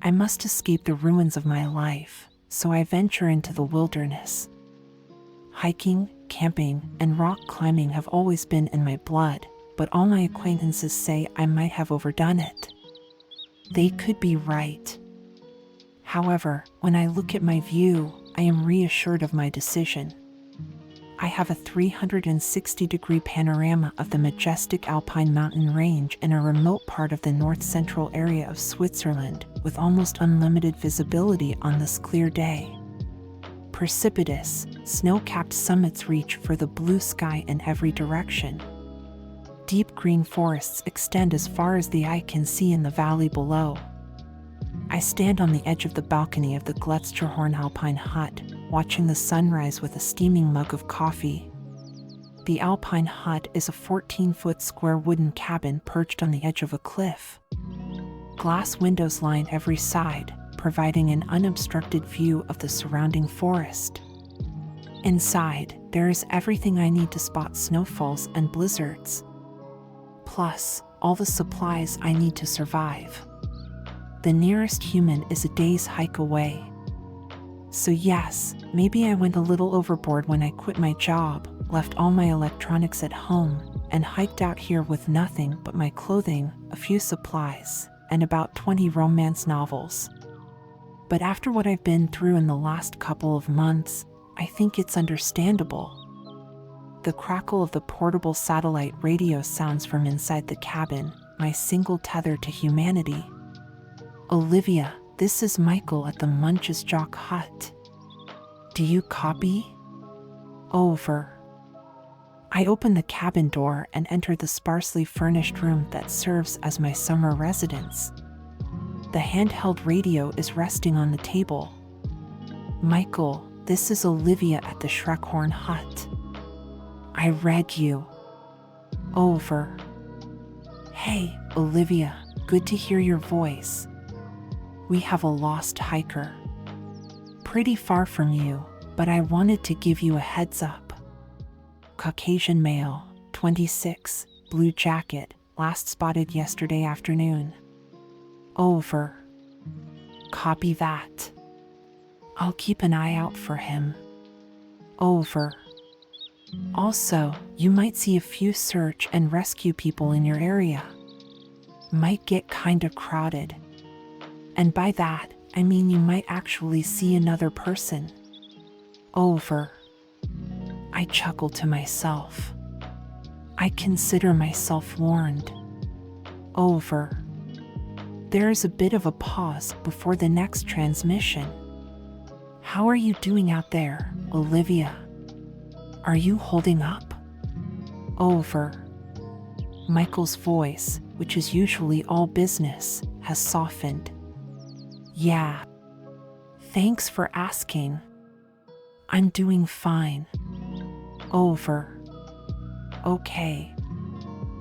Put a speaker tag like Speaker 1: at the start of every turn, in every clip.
Speaker 1: I must escape the ruins of my life, so I venture into the wilderness. Hiking, camping, and rock climbing have always been in my blood, but all my acquaintances say I might have overdone it. They could be right. However, when I look at my view, I am reassured of my decision. I have a 360-degree panorama of the majestic Alpine mountain range in a remote part of the north-central area of Switzerland, with almost unlimited visibility on this clear day. Precipitous, snow-capped summits reach for the blue sky in every direction. Deep green forests extend as far as the eye can see in the valley below. I stand on the edge of the balcony of the Gletschorhorn Alpine hut, watching the sunrise with a steaming mug of coffee. The Alpine hut is a 14-foot square wooden cabin perched on the edge of a cliff. Glass windows line every side, providing an unobstructed view of the surrounding forest. Inside, there is everything I need to spot snowfalls and blizzards. Plus, all the supplies I need to survive. The nearest human is a day's hike away. So yes, maybe I went a little overboard when I quit my job, left all my electronics at home, and hiked out here with nothing but my clothing, a few supplies, and about 20 romance novels. But after what I've been through in the last couple of months, I think it's understandable. The crackle of the portable satellite radio sounds from inside the cabin, my single tether to humanity. Olivia, this is Michael at the Munch's Jock Hut. Do you copy? Over. I open the cabin door and enter the sparsely furnished room that serves as my summer residence. The handheld radio is resting on the table. Michael, this is Olivia at the Schreckhorn Hut. I read you. Over. Hey, Olivia, good to hear your voice. We have a lost hiker. Pretty far from you, but I wanted to give you a heads up. Caucasian male, 26, blue jacket, last spotted yesterday afternoon. Over. Copy that. I'll keep an eye out for him. Over. Also, you might see a few search and rescue people in your area. Might get kinda crowded. And by that, I mean you might actually see another person. Over. I chuckle to myself. I consider myself warned. Over. There is a bit of a pause before the next transmission. How are you doing out there, Olivia? Are you holding up? Over. Michael's voice, which is usually all business, has softened. Yeah. Thanks for asking. I'm doing fine. Over. Okay.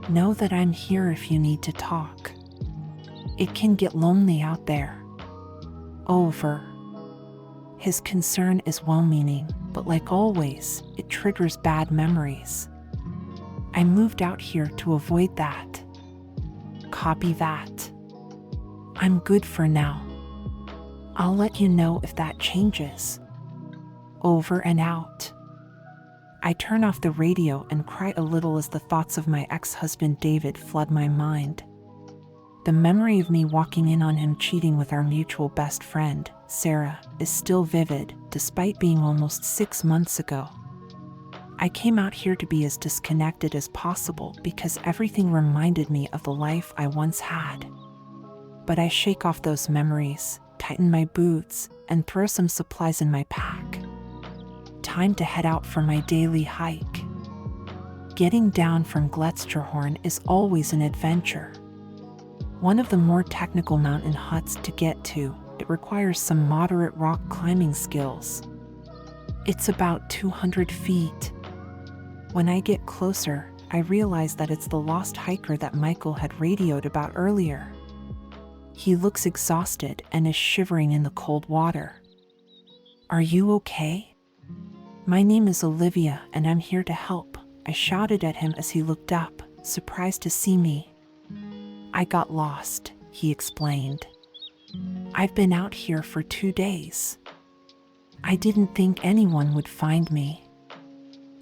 Speaker 1: Know that I'm here if you need to talk. It can get lonely out there. Over. His concern is well-meaning, but like always, it triggers bad memories. I moved out here to avoid that. Copy that. I'm good for now. I'll let you know if that changes. Over and out. I turn off the radio and cry a little as the thoughts of my ex-husband David flood my mind. The memory of me walking in on him cheating with our mutual best friend, Sarah, is still vivid, despite being almost 6 months ago. I came out here to be as disconnected as possible because everything reminded me of the life I once had. But I shake off those memories, tighten my boots, and throw some supplies in my pack. Time to head out for my daily hike. Getting down from Gletschorhorn is always an adventure. One of the more technical mountain huts to get to, it requires some moderate rock climbing skills. It's about 200 feet. When I get closer, I realize that it's the lost hiker that Michael had radioed about earlier. He looks exhausted and is shivering in the cold water. Are you okay? My name is Olivia and I'm here to help, I shouted at him as he looked up, surprised to see me. I got lost, he explained. I've been out here for 2 days. I didn't think anyone would find me.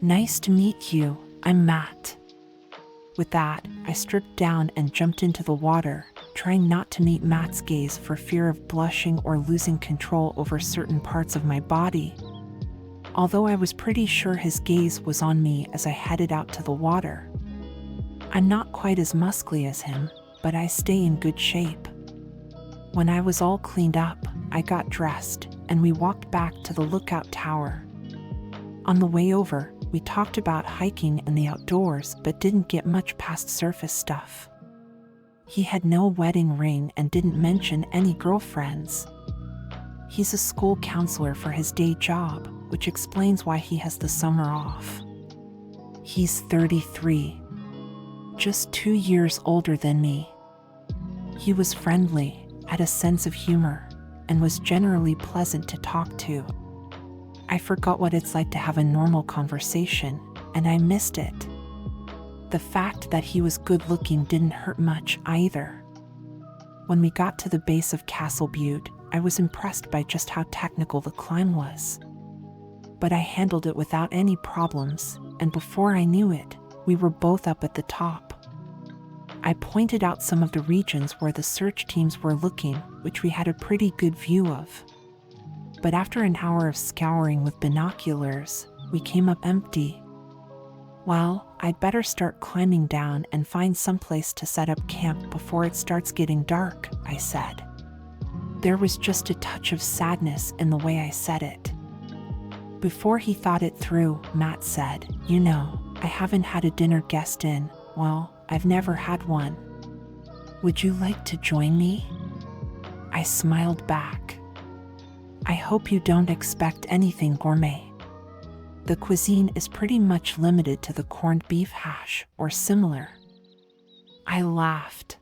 Speaker 1: Nice to meet you, I'm Matt. With that, I stripped down and jumped into the water, trying not to meet Matt's gaze for fear of blushing or losing control over certain parts of my body. Although I was pretty sure his gaze was on me as I headed out to the water. I'm not quite as muscly as him, but I stay in good shape. When I was all cleaned up, I got dressed, and we walked back to the lookout tower. On the way over, we talked about hiking and the outdoors but didn't get much past surface stuff. He had no wedding ring and didn't mention any girlfriends. He's a school counselor for his day job, which explains why he has the summer off. He's 33, just 2 years older than me. He was friendly, had a sense of humor, and was generally pleasant to talk to. I forgot what it's like to have a normal conversation, and I missed it. The fact that he was good looking didn't hurt much either. When we got to the base of Castle Butte, I was impressed by just how technical the climb was. But I handled it without any problems, and before I knew it, we were both up at the top. I pointed out some of the regions where the search teams were looking, which we had a pretty good view of. But after an hour of scouring with binoculars, we came up empty. Well, I'd better start climbing down and find someplace to set up camp before it starts getting dark, I said. There was just a touch of sadness in the way I said it. Before he thought it through, Matt said, "You know, I haven't had a dinner guest in, well, I've never had one. Would you like to join me?" I smiled back. I hope you don't expect anything gourmet. The cuisine is pretty much limited to the corned beef hash or similar. I laughed.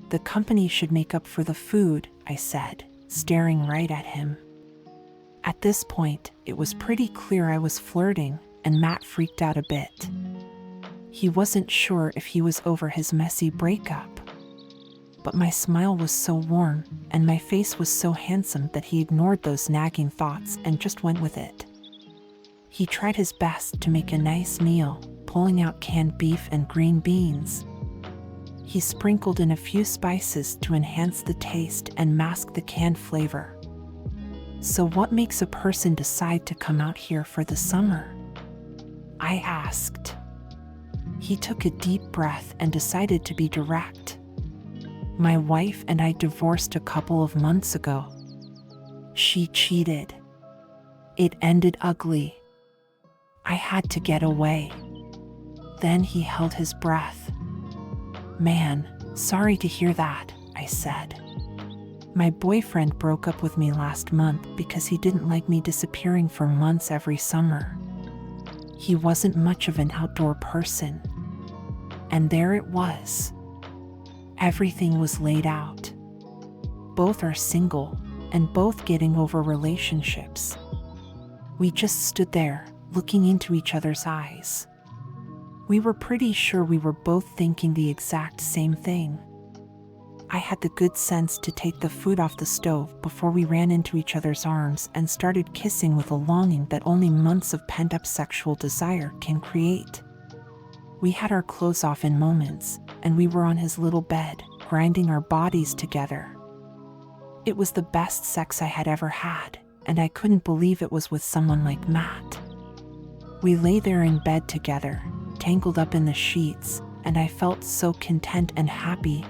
Speaker 1: The company should make up for the food, I said, staring right at him. At this point, it was pretty clear I was flirting, and Matt freaked out a bit. He wasn't sure if he was over his messy breakup. But my smile was so warm, and my face was so handsome that he ignored those nagging thoughts and just went with it. He tried his best to make a nice meal, pulling out canned beef and green beans. He sprinkled in a few spices to enhance the taste and mask the canned flavor. So what makes a person decide to come out here for the summer? I asked. He took a deep breath and decided to be direct. My wife and I divorced a couple of months ago. She cheated. It ended ugly. I had to get away. Then he held his breath. "Man, sorry to hear that," I said. "My boyfriend broke up with me last month because he didn't like me disappearing for months every summer. He wasn't much of an outdoor person." And there it was. Everything was laid out. Both are single, and both getting over relationships. We just stood there, looking into each other's eyes. We were pretty sure we were both thinking the exact same thing. I had the good sense to take the food off the stove before we ran into each other's arms and started kissing with a longing that only months of pent-up sexual desire can create. We had our clothes off in moments, and we were on his little bed, grinding our bodies together. It was the best sex I had ever had, and I couldn't believe it was with someone like Matt. We lay there in bed together, tangled up in the sheets, and I felt so content and happy.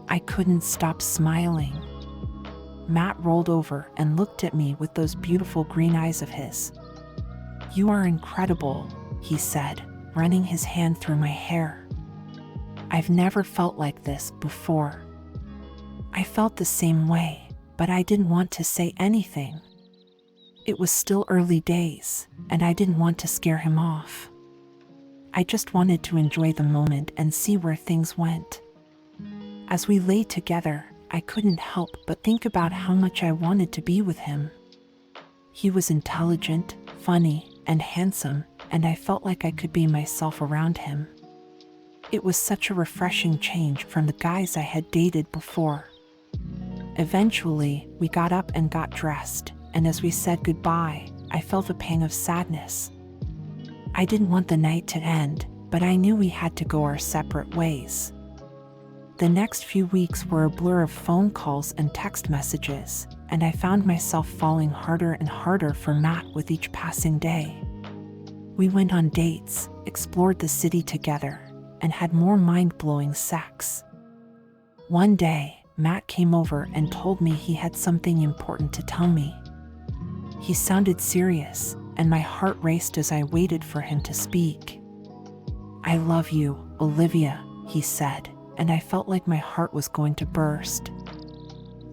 Speaker 1: I couldn't stop smiling. Matt rolled over and looked at me with those beautiful green eyes of his. "You are incredible," he said, running his hand through my hair. "I've never felt like this before." I felt the same way, but I didn't want to say anything. It was still early days, and I didn't want to scare him off. I just wanted to enjoy the moment and see where things went. As we lay together, I couldn't help but think about how much I wanted to be with him. He was intelligent, funny, and handsome, and I felt like I could be myself around him. It was such a refreshing change from the guys I had dated before. Eventually, we got up and got dressed, and as we said goodbye, I felt a pang of sadness. I didn't want the night to end, but I knew we had to go our separate ways. The next few weeks were a blur of phone calls and text messages, and I found myself falling harder and harder for Matt with each passing day. We went on dates, explored the city together, and had more mind-blowing sex. One day, Matt came over and told me he had something important to tell me. He sounded serious, and my heart raced as I waited for him to speak. "I love you, Olivia," he said, and I felt like my heart was going to burst.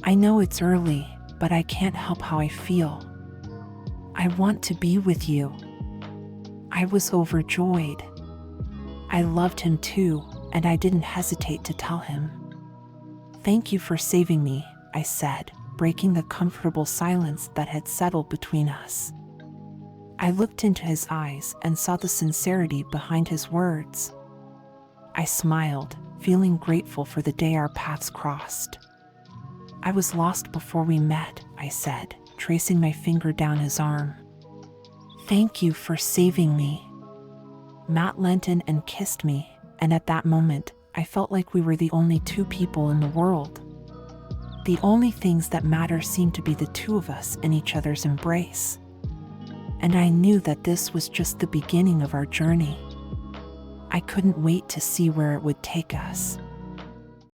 Speaker 1: "I know it's early, but I can't help how I feel. I want to be with you." I was overjoyed. I loved him too, and I didn't hesitate to tell him. "Thank you for saving me," I said, breaking the comfortable silence that had settled between us. I looked into his eyes and saw the sincerity behind his words. I smiled, feeling grateful for the day our paths crossed. "I was lost before we met," I said, tracing my finger down his arm. "Thank you for saving me." Matt leant in and kissed me, and at that moment, I felt like we were the only two people in the world. The only things that matter seemed to be the two of us in each other's embrace. And I knew that this was just the beginning of our journey. I couldn't wait to see where it would take us.